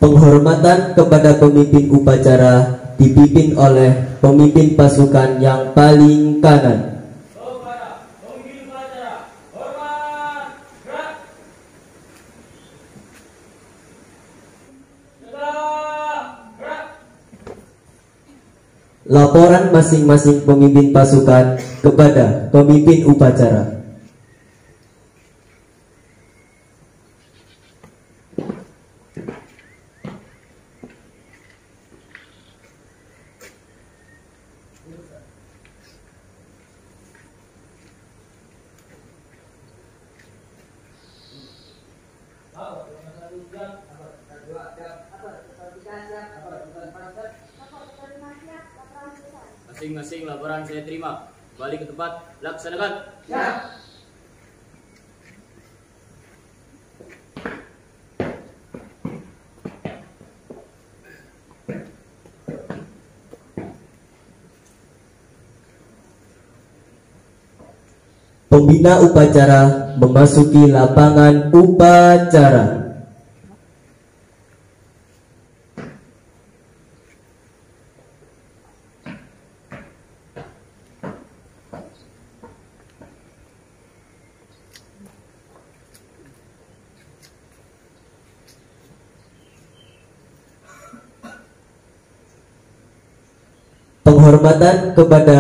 Penghormatan kepada pemimpin upacara dipimpin oleh pemimpin pasukan yang paling kanan. Kepada pemimpin upacara, hormat, gerak. Tegak, gerak. Laporan masing-masing pemimpin pasukan kepada pemimpin upacara. Masing-masing laporan saya terima. Balik ke tempat, laksanakan. Siap. Pembina upacara memasuki lapangan upacara. Penghormatan kepada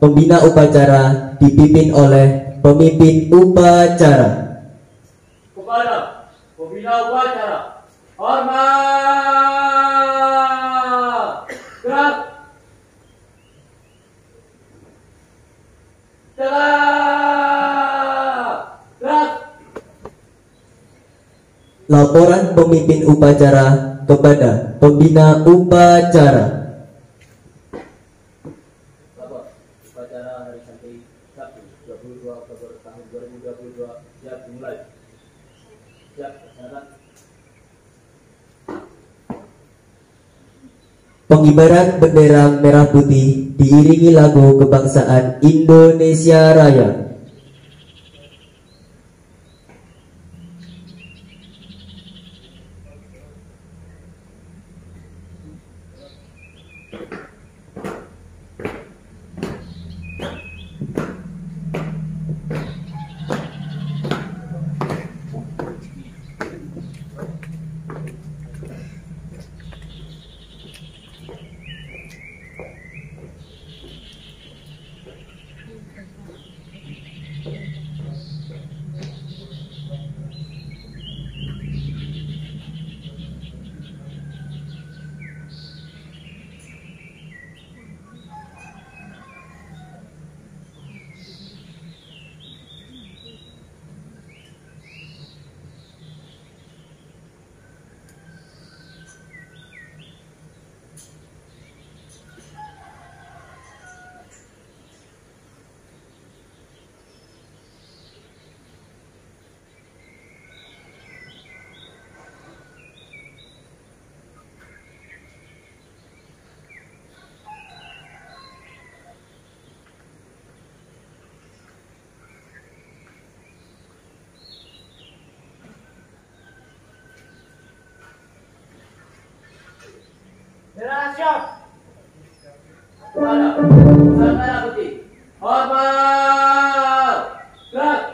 pembina upacara dipimpin oleh pemimpin upacara. Kepada pembina upacara, hormat, gerak. Tegak, gerak. Laporan pemimpin upacara kepada pembina upacara. Upacara hari Sabtu 22 Oktober tahun 2022 siap dimulai. Siap, laksanakan. Pengibaran bendera merah putih diiringi lagu kebangsaan Indonesia Raya. Bendera siap. Kepada pusat merah putih, hormat, gerak.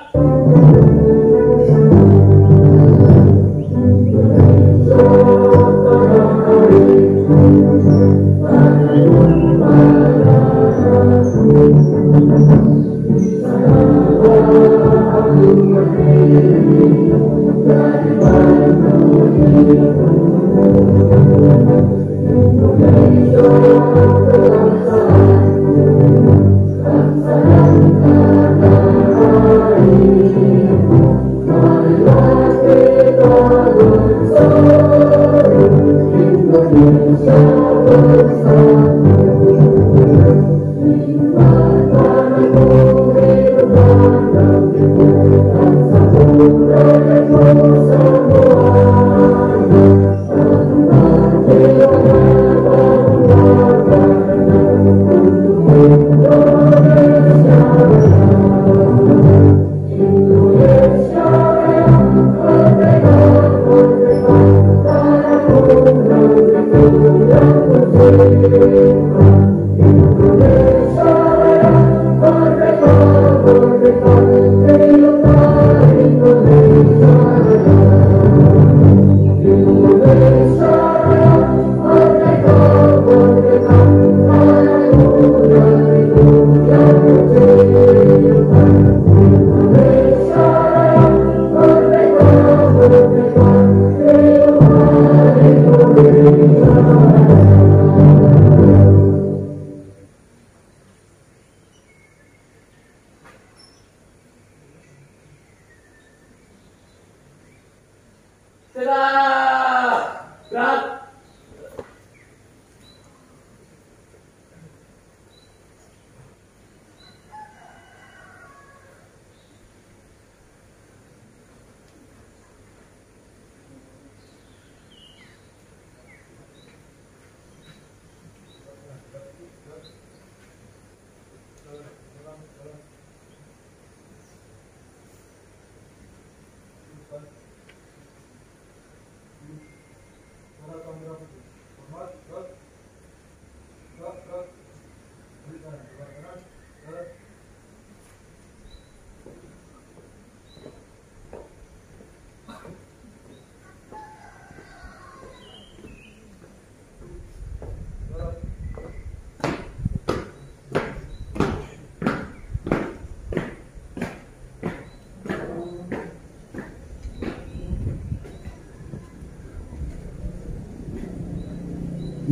Gerak.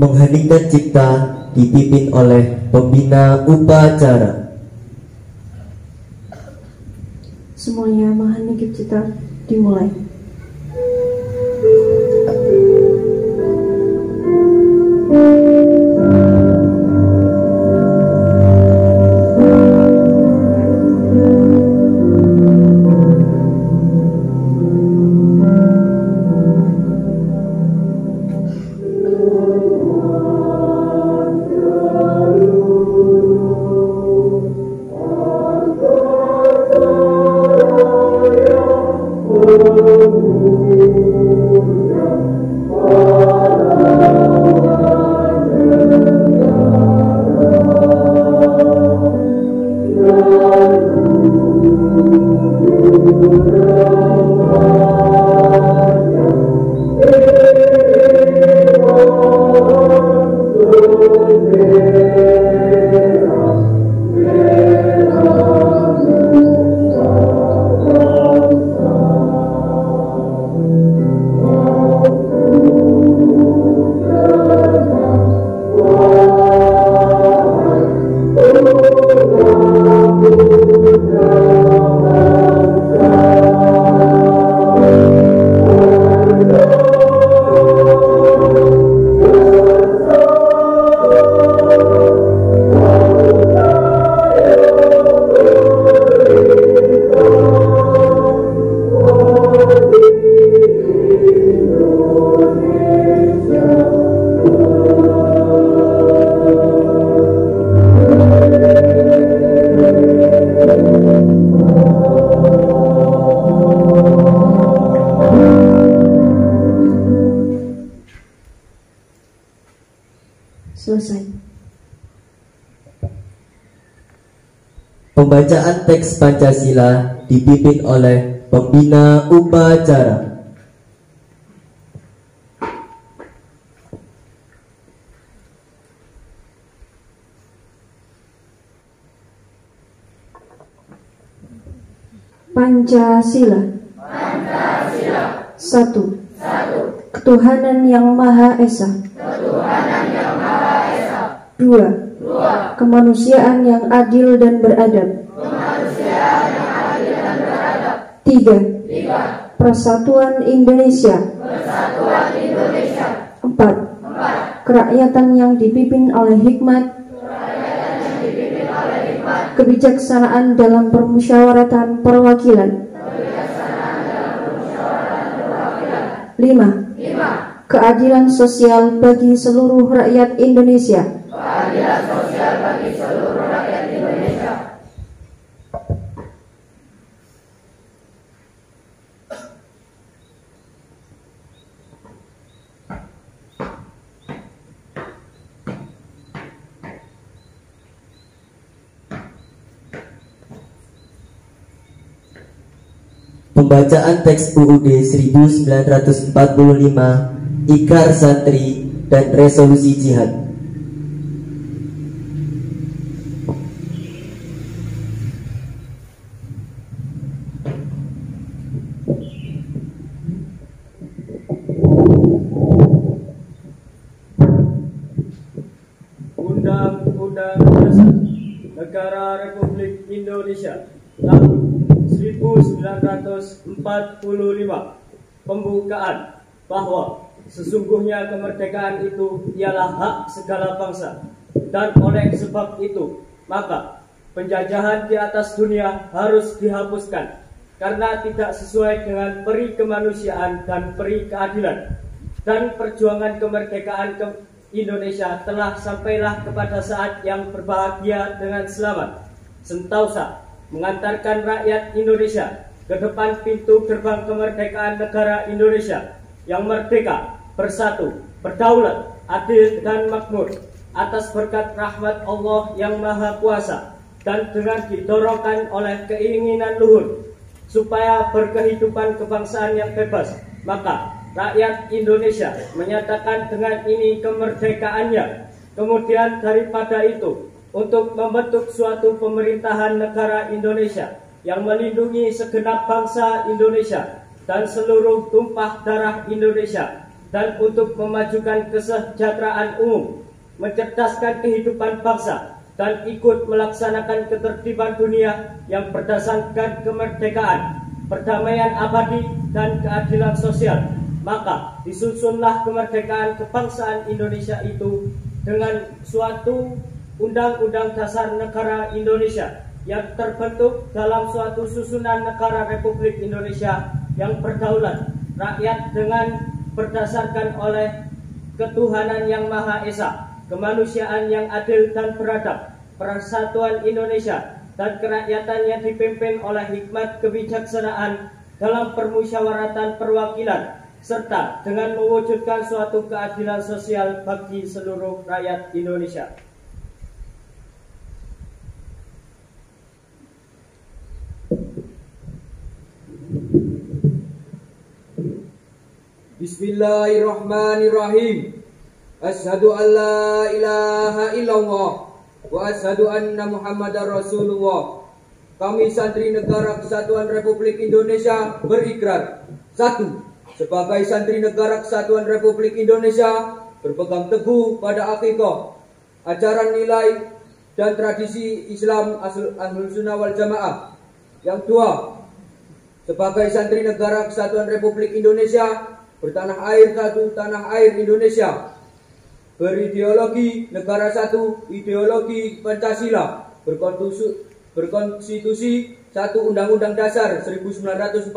Mengheningkan cipta dipimpin oleh pembina upacara. Semuanya mengheningkan cipta dimulai. Selesai. Pembacaan teks Pancasila dipimpin oleh pembina upacara. Pancasila. Satu. Ketuhanan yang Maha Esa. Dua. Kemanusiaan yang adil dan beradab. Tiga. Persatuan Indonesia. Empat. Kerakyatan yang dipimpin oleh hikmat, kebijaksanaan dalam permusyawaratan perwakilan. 5. Keadilan sosial bagi seluruh rakyat Indonesia. Pembacaan teks UUD 1945, Ikrar Santri dan Resolusi Jihad. Undang-Undang Dasar Negara Republik Indonesia tahun 1945. Pembukaan. bahwa sesungguhnya kemerdekaan itu ialah hak segala bangsa, dan oleh sebab itu maka penjajahan di atas dunia harus dihapuskan karena tidak sesuai dengan peri kemanusiaan dan peri keadilan, dan perjuangan kemerdekaan Indonesia telah sampailah kepada saat yang berbahagia dengan selamat, sentausa mengantarkan rakyat Indonesia ke depan pintu gerbang kemerdekaan negara Indonesia yang merdeka, bersatu, berdaulat, adil dan makmur atas berkat rahmat Allah yang Maha Kuasa, dan dengan didorongkan oleh keinginan luhur supaya berkehidupan kebangsaan yang bebas, maka rakyat Indonesia menyatakan dengan ini kemerdekaannya. Kemudian daripada itu, untuk membentuk suatu pemerintahan negara Indonesia yang melindungi segenap bangsa Indonesia dan seluruh tumpah darah Indonesia, dan untuk memajukan kesejahteraan umum, mencerdaskan kehidupan bangsa, dan ikut melaksanakan ketertiban dunia yang berdasarkan kemerdekaan, perdamaian abadi, dan keadilan sosial, maka disusunlah kemerdekaan kebangsaan Indonesia itu dengan suatu Undang-Undang Dasar Negara Indonesia yang terbentuk dalam suatu susunan negara Republik Indonesia yang berdaulat, rakyat dengan berdasarkan oleh ketuhanan yang Maha Esa, kemanusiaan yang adil dan beradab, persatuan Indonesia, dan kerakyatan yang dipimpin oleh hikmat kebijaksanaan dalam permusyawaratan perwakilan, serta dengan mewujudkan suatu keadilan sosial bagi seluruh rakyat Indonesia. Bismillahirrahmanirrahim. Asyhadu an la ilaha illallah wa asyhadu anna Muhammadar Rasulullah. Kami santri Negara Kesatuan Republik Indonesia berikrar: 1. Sebagai santri Negara Kesatuan Republik Indonesia berpegang teguh pada akikah, ajaran nilai dan tradisi Islam Ahlus Sunnah wal Jamaah. Yang 2. Sebagai santri Negara Kesatuan Republik Indonesia bertanah air satu, tanah air Indonesia, berideologi negara satu, ideologi Pancasila, berkonstitusi satu, Undang-Undang Dasar 1945,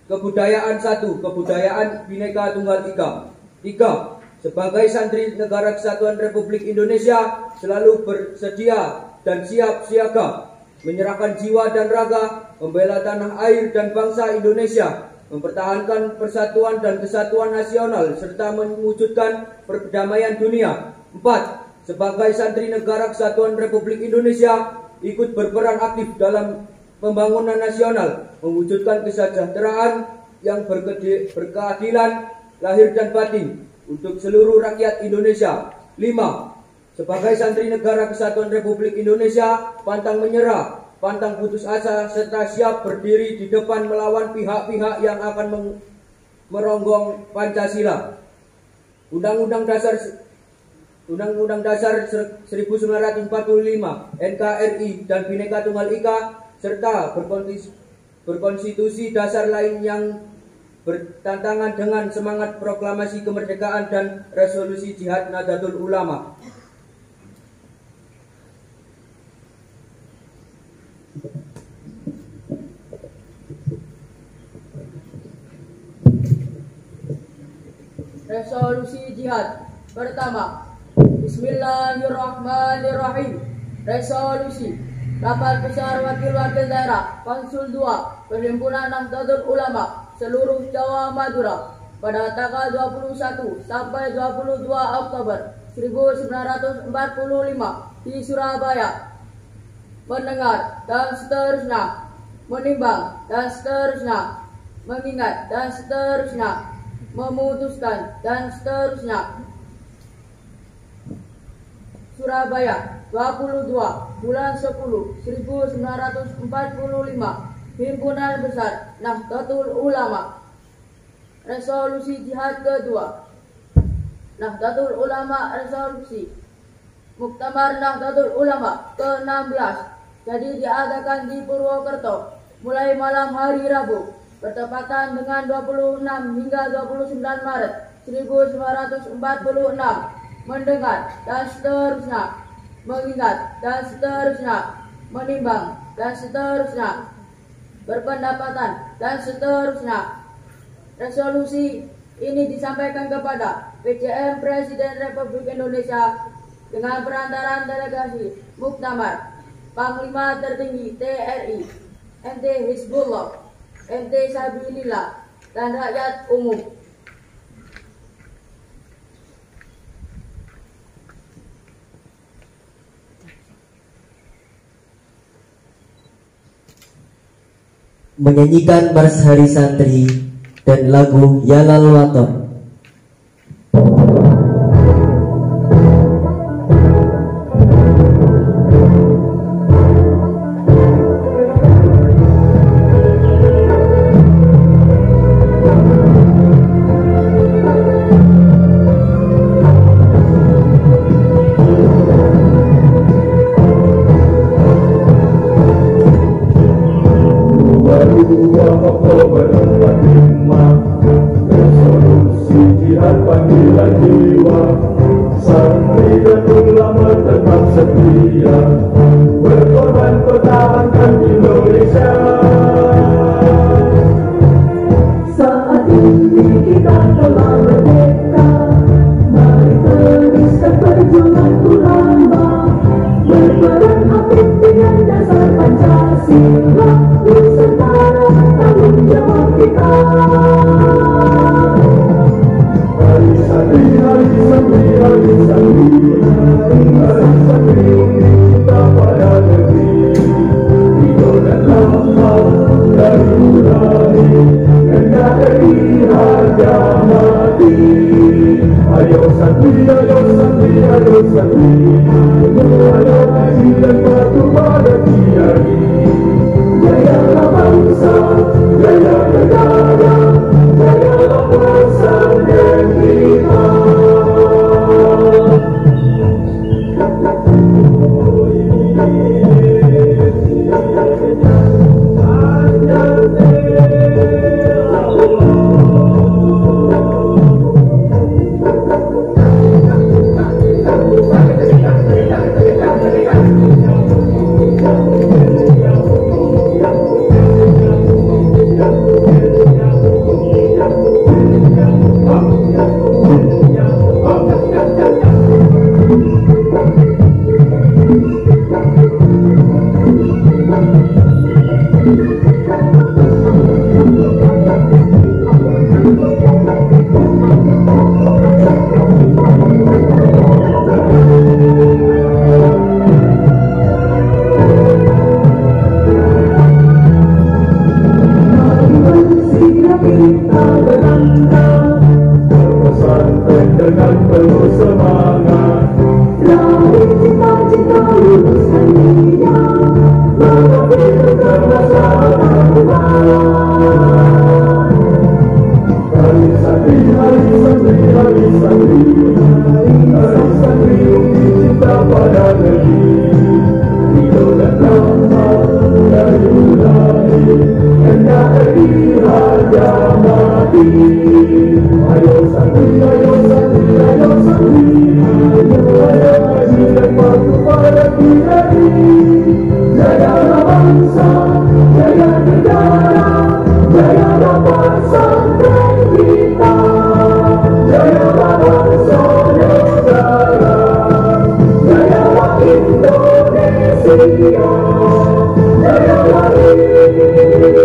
kebudayaan satu, kebudayaan Bhinneka Tunggal Ika. 3. Sebagai santri Negara Kesatuan Republik Indonesia selalu bersedia dan siap siaga menyerahkan jiwa dan raga membela tanah air dan bangsa Indonesia, mempertahankan persatuan dan kesatuan nasional, serta mewujudkan perdamaian dunia. 4. Sebagai santri Negara Kesatuan Republik Indonesia ikut berperan aktif dalam pembangunan nasional, mewujudkan kesejahteraan yang berkeadilan lahir dan batin untuk seluruh rakyat Indonesia. 5. Sebagai santri Negara Kesatuan Republik Indonesia pantang menyerah, pantang putus asa, serta siap berdiri di depan melawan pihak-pihak yang akan meronggong Pancasila, Undang-Undang Dasar 1945, NKRI, dan Bhinneka Tunggal Ika, serta berkonstitusi dasar lain yang bertentangan dengan semangat proklamasi kemerdekaan dan resolusi Jihad Nahdlatul Ulama. Resolusi jihad. Pertama, Bismillahirrahmanirrahim. Resolusi Rapat Besar Wakil-Wakil Daerah Konsul 2 Perhimpunan Nahdlatul Ulama seluruh Jawa Madura pada tanggal 21 sampai 22 Oktober 1945 di Surabaya. Mendengar dan seterusnya, menimbang dan seterusnya, mengingat dan seterusnya, memutuskan dan seterusnya. Surabaya, 22 bulan 10 1945. Himpunan Besar Nahdlatul Ulama. Resolusi jihad kedua. Nahdlatul Ulama resolusi Muktamar Nahdlatul Ulama ke-16 jadi diadakan di Purwokerto mulai malam hari Rabu bertepatan dengan 26 hingga 29 Maret 1946, mendengar dan seterusnya, mengingat dan seterusnya, menimbang dan seterusnya, berpendapatan dan seterusnya. Resolusi ini disampaikan kepada PJM Presiden Republik Indonesia dengan perantaraan delegasi Muktamar Panglima Tertinggi TRI, MT Hizbullah, MT Sabilillah, dan rakyat umum. Menyanyikan Mars Hari Santri dan lagu Yalal Waton. Resolusi jihad panggilan jiwa, santri dan ulama tetap setia, berkorban pertahankan Indonesia. Saat ini kita telah merdeka, mari teruskan perjuangan ulama, berperan aktif dengan dasar Pancasila, Nusantara tanggung jawab kita. Hari santri, hari santri, hari santri, hari santri undi cinta pada negeri, hidup dan lama dari mulai, NKRI harga mati. Ayo santri, ayo santri, ayo santri, ayo ngaji dan patuh pada kiai. Jayalah bangsa, jaya negara, jayalah pesantren kita. Pesantren dengan penuh semangat, Lari cita-cita luruskan niat, mengabdi kemaslahatan umat. hari santri, hari santri, hari santri, hari santri undi cinta pada negeri, hidup dan lama dari mulai, NKRI harga mati. Ayo santri, ayo santri, ayo santri, ayo ngaji dan patuh pada kiai. Jayalah bangsa, jaya negara, jayalah pesantren kita. Jayalah bangsa negara, jayalah Indonesia, jayalah Indonesia.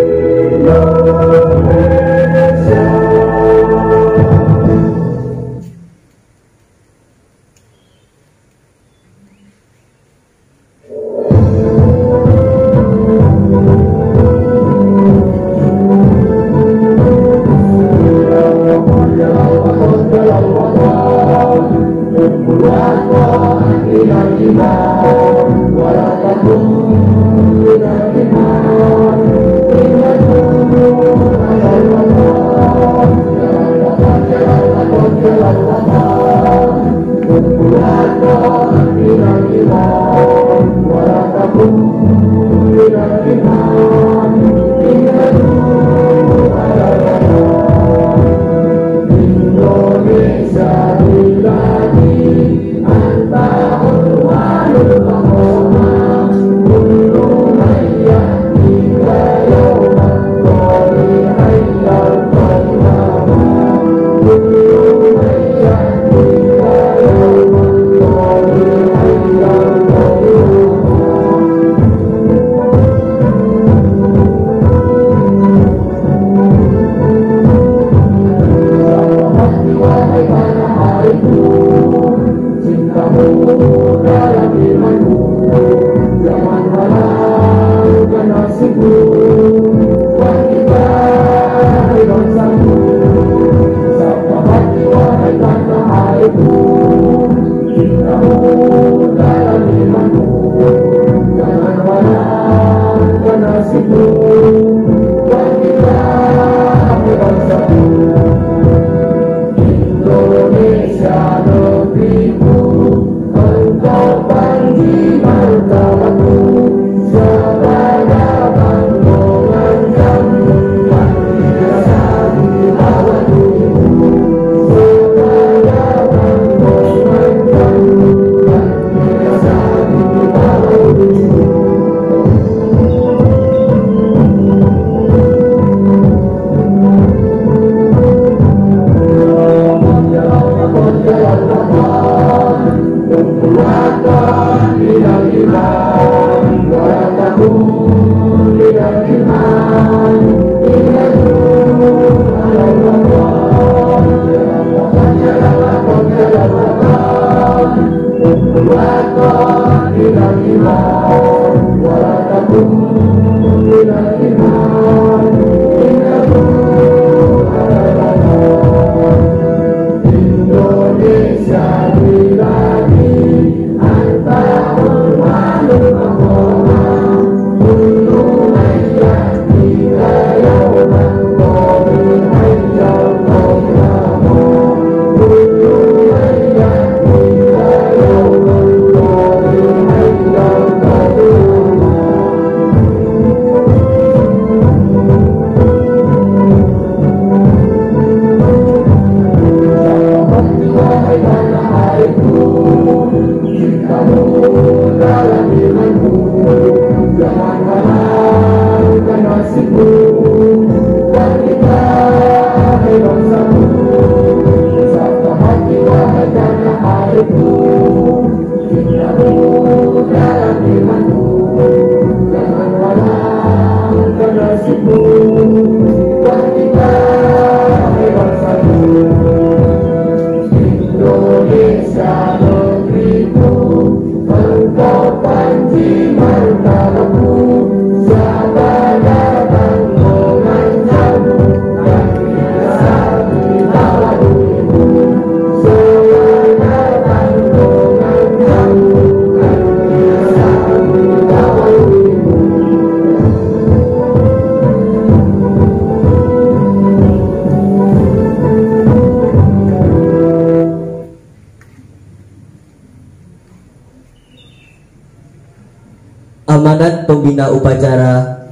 Tangan pembina upacara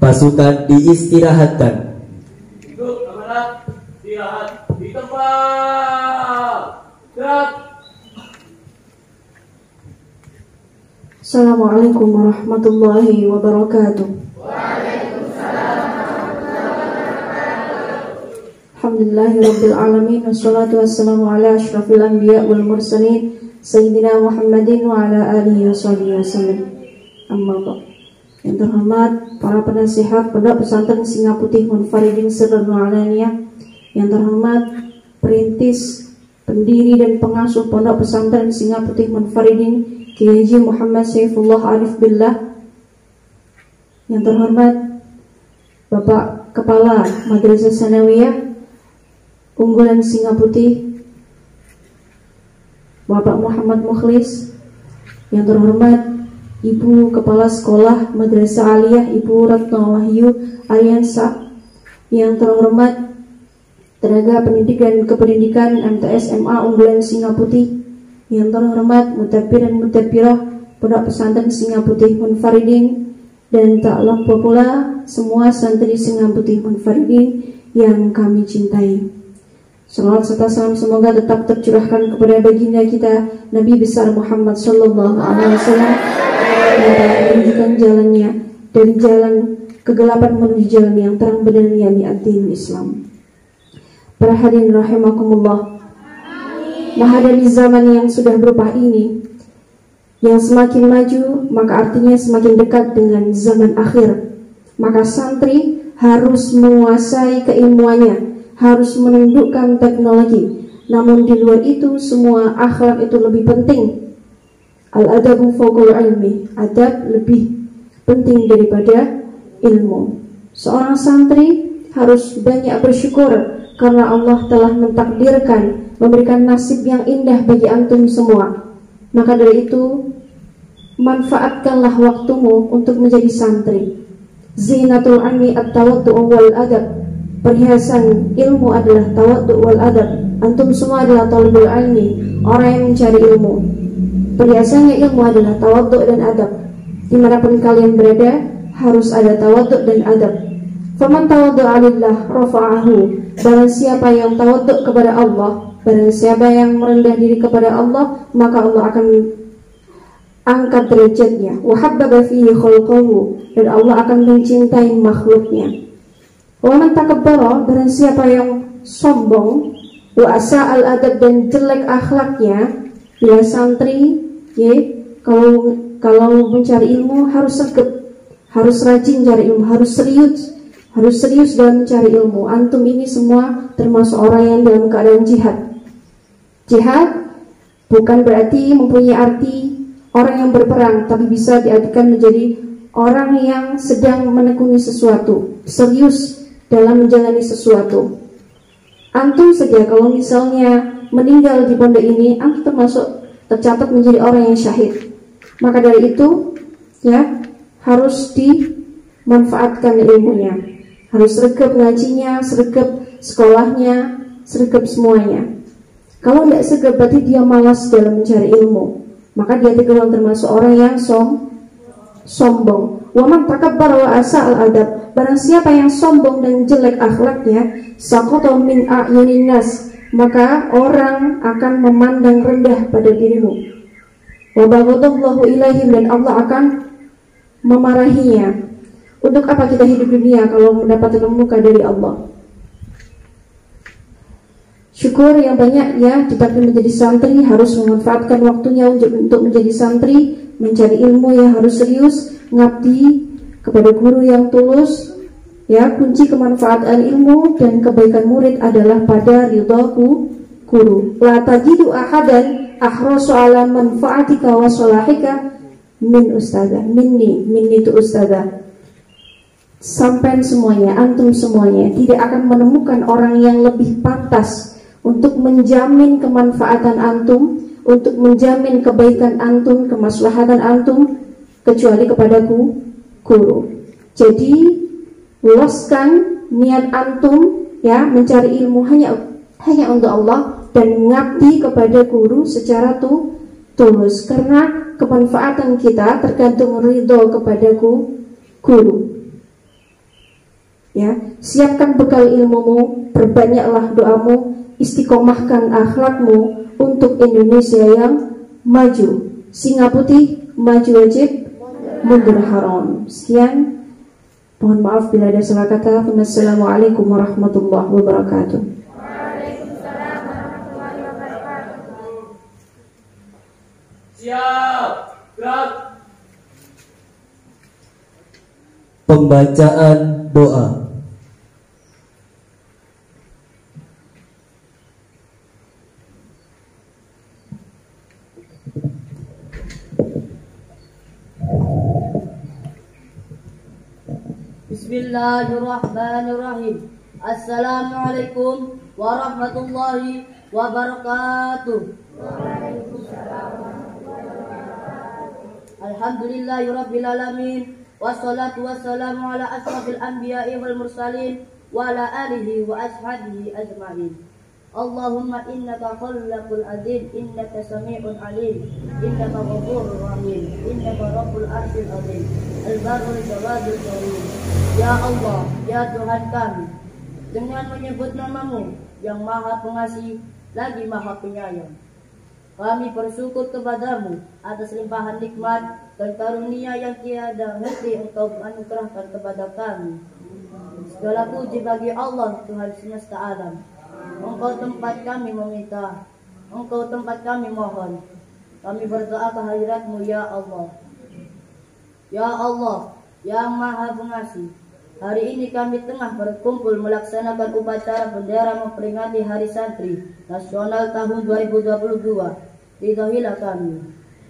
pasukan diistirahatkan. Ikut amanat, istirahat di tempat. Gerak. Assalamualaikum warahmatullahi wabarakatuh. Alhamdulillahirabbil alamin wassalatu wassalamu ala asyrafil anbiya wal mursalin sayyidina Muhammadin wa ala alihi washabihi wasallam. Amma ba'd. Yang terhormat para penasihat Pondok Pesantren Singa Putih Munfaridin Sirrun wa Alaniyah, yang terhormat perintis, pendiri dan pengasuh Pondok Pesantren Singa Putih Munfaridin Kiai Haji Muhammad Saifullah Arif Billah, yang terhormat Bapak Kepala Madrasah Sanawiyah Unggulan Singa Putih Bapak Muhammad Mukhlis, yang terhormat Ibu Kepala Sekolah Madrasah Aliyah Ibu Ratno Wahyu Ariansa, yang terhormat tenaga pendidik dan kependidikan MTS MA Unggulan Singa Putih, yang terhormat mutabbir dan mutabbirah Pondok Pesantren Singa Putih Munfaridin, dan tak lupa pula semua santri Singa Putih Munfaridin yang kami cintai. Salawat serta salam semoga tetap tercurahkan kepada baginda kita Nabi besar Muhammad sallallahu alaihi wasallam, yang telah menunjukkan jalannya dari jalan kegelapan menuju jalan yang terang benerang, yakni ad-din Islam. Para hadirin rahimakumullah, menghadapi zaman yang sudah berubah ini, yang semakin maju, maka artinya semakin dekat dengan zaman akhir. Maka santri harus menguasai keilmuannya, harus menundukkan teknologi. Namun di luar itu semua, akhlak itu lebih penting. Al-adabu fawqal ilmi, adab lebih penting daripada ilmu. Seorang santri harus banyak bersyukur karena Allah telah mentakdirkan, memberikan nasib yang indah bagi antum semua. Maka dari itu, manfaatkanlah waktumu untuk menjadi santri. Zinatul ilmi at-tawaddu' wal adab. Perhiasan ilmu adalah tawaddu' wal adab. Antum semua adalah talibul ilmi, orang yang mencari ilmu. Perhiasannya ilmu adalah tawaddu' dan adab. Dimanapun kalian berada, harus ada tawaddu' dan adab. Faman tawaddu'a lillah rafa'ahu. Barang siapa yang tawaddu' kepada Allah, barang siapa yang merendah diri kepada Allah, maka Allah akan angkat derajatnya. Wa habbaba fihi khalqahu, dan Allah akan mencintai makhluknya. Wa man takabbara, barang siapa yang sombong, wa asa'al adab, dan jelek akhlaknya. Bila santri, kalau mencari ilmu harus sergap, harus rajin cari ilmu, harus serius dalam mencari ilmu. Antum ini semua termasuk orang yang dalam keadaan jihad. Jihad bukan berarti mempunyai arti orang yang berperang, tapi bisa diartikan menjadi orang yang sedang menekuni sesuatu, serius dalam menjalani sesuatu. Antum saja kalau misalnya meninggal di pondok ini, antum termasuk tercatat menjadi orang yang syahid. Maka dari itu, harus dimanfaatkan ilmunya, harus sergap ngajinya, sergap sekolahnya, sergap semuanya. Kalau tidak sergap berarti dia malas dalam mencari ilmu, maka dia termasuk orang yang sombong. Wa man takabbara wa asa'al adab, barang siapa yang sombong dan jelek akhlaknya, saqata min a'yunin nas, maka orang akan memandang rendah pada dirimu. Wa baghadallahu ilaihim, dan Allah akan memarahinya. Untuk apa kita hidup dunia kalau mendapatkan muka dari Allah? Syukur yang banyak ditakdir menjadi santri, harus memanfaatkan waktunya untuk menjadi santri, mencari ilmu yang harus serius, ngabdi kepada guru yang tulus. Kunci kemanfaatan ilmu dan kebaikan murid adalah pada ridha guru. La tajidu ahadan ahrasu ala manfaatika wa salahika min ustadzah. Minni itu ustadzah. Sampai semuanya, antum semuanya tidak akan menemukan orang yang lebih pantas untuk menjamin kemanfaatan antum, untuk menjamin kebaikan antum, kemaslahatan antum, kecuali kepadaku guru. Jadi luaskan niat antum mencari ilmu hanya untuk Allah dan mengabdi kepada guru secara tulus, karena kemanfaatan kita tergantung ridho kepadaku, guru. Ya, siapkan bekal ilmumu, perbanyaklah doamu, istiqomahkan akhlakmu untuk Indonesia yang maju. Singa putih, maju wajib, mundur haram. Sekian, mohon maaf bila ada salah kata. Wassalamualaikum warahmatullahi wabarakatuh. Waalaikumsalam warahmatullahi wabarakatuh. Siap, gerak. Pembacaan doa. Bismillahirrahmanirrahim. Assalamualaikum warahmatullahi wabarakatuh. Alhamdulillahirabbil alamin. Wassalatu wassalamu ala asrofil anbiya'i wal mursalin wa ala alihi wa ashabihi ajma'in. Allahumma innaka khallaqul azim, innaka sami'un alim, innaka ghafurur rahim, innaka rabbul arsyil azim, al-barrul jawadul karim. Ya Allah, ya Tuhan kami, dengan menyebut namamu yang maha pengasih lagi maha penyayang, kami bersyukur kepadamu atas limpahan nikmat dan karunia yang tiada henti Engkau anugerahkan kepada kami. Segala puji bagi Allah Tuhan semesta alam. Engkau tempat kami meminta, Engkau tempat kami mohon. Kami berdoa ke hadirat-Mu ya Allah. Ya Allah yang maha pengasih, hari ini kami tengah berkumpul melaksanakan upacara bendera memperingati Hari Santri Nasional tahun 2022. Ridhoilah kami,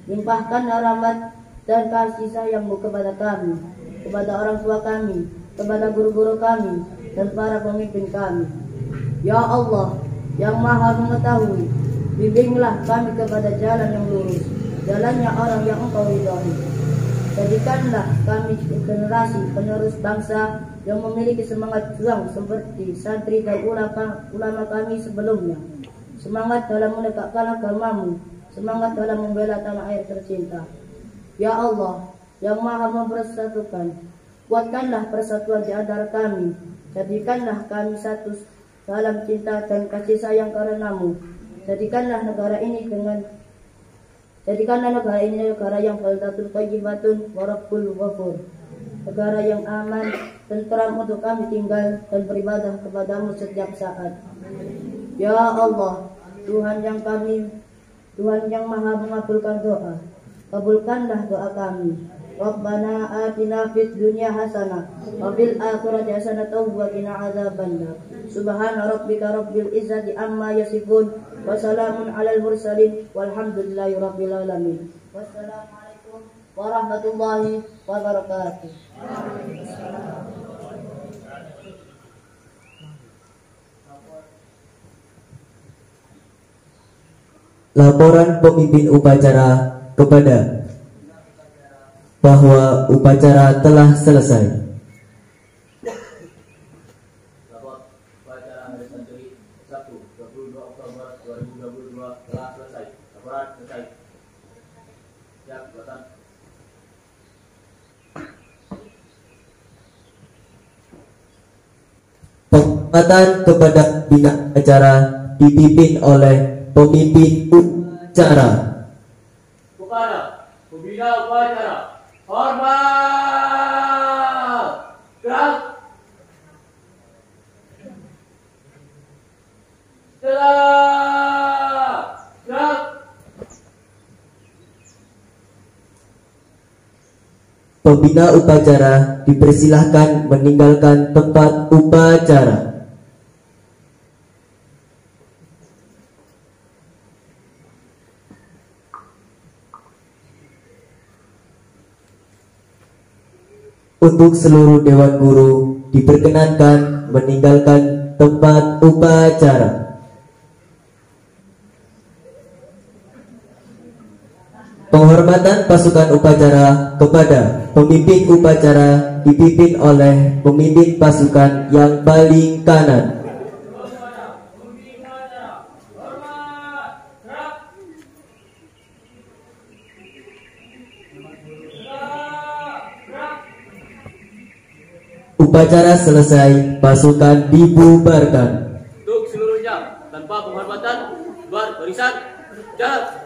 limpahkan rahmat dan kasih sayang-Mu kepada kami, kepada orang tua kami, kepada guru-guru kami, dan para pemimpin kami. Ya Allah yang maha mengetahui, bimbinglah kami kepada jalan yang lurus, jalannya orang yang Engkau ridhoi. Jadikanlah kami generasi penerus bangsa yang memiliki semangat juang seperti santri dan ulama kami sebelumnya. Semangat dalam menegakkan agama-Mu, semangat dalam membela tanah air tercinta. Ya Allah yang maha mempersatukan, kuatkanlah persatuan di antara kami. Jadikanlah kami satu dalam cinta dan kasih sayang karena-Mu. Jadikanlah negara ini negara yang baldatun thayyibatun wa rabbul ghafur. Negara yang aman, tentram untuk kami tinggal dan beribadah kepada-Mu setiap saat. Ya Allah, Tuhan yang maha mengabulkan doa, kabulkanlah doa kami. Rabbana atina fid dunya hasanah wa fil akhirati hasanah wa qina adzabannar. Subhana rabbika rabbil izzati amma yasifun wa salamun alal mursalin walhamdulillahi rabbil alamin. Wassalamualaikum warahmatullahi wabarakatuh. Laporan pemimpin upacara kepada bahwa upacara telah selesai. Lapor upacara Hari Santri Sabtu 22 Oktober 2022 telah selesai. Laporan selesai. Siap, buatan. Penghormatan kepada bina acara dipimpin oleh pemimpin upacara. Kepada pembina upacara, hormat, gerak. Setelah gerak. Pembina upacara dipersilahkan meninggalkan tempat upacara. Untuk seluruh dewan guru diperkenankan meninggalkan tempat upacara. Penghormatan pasukan upacara kepada pemimpin upacara dipimpin oleh pemimpin pasukan yang paling kanan. Upacara selesai, pasukan dibubarkan. Untuk seluruhnya tanpa penghormatan, bubar barisan, jalan.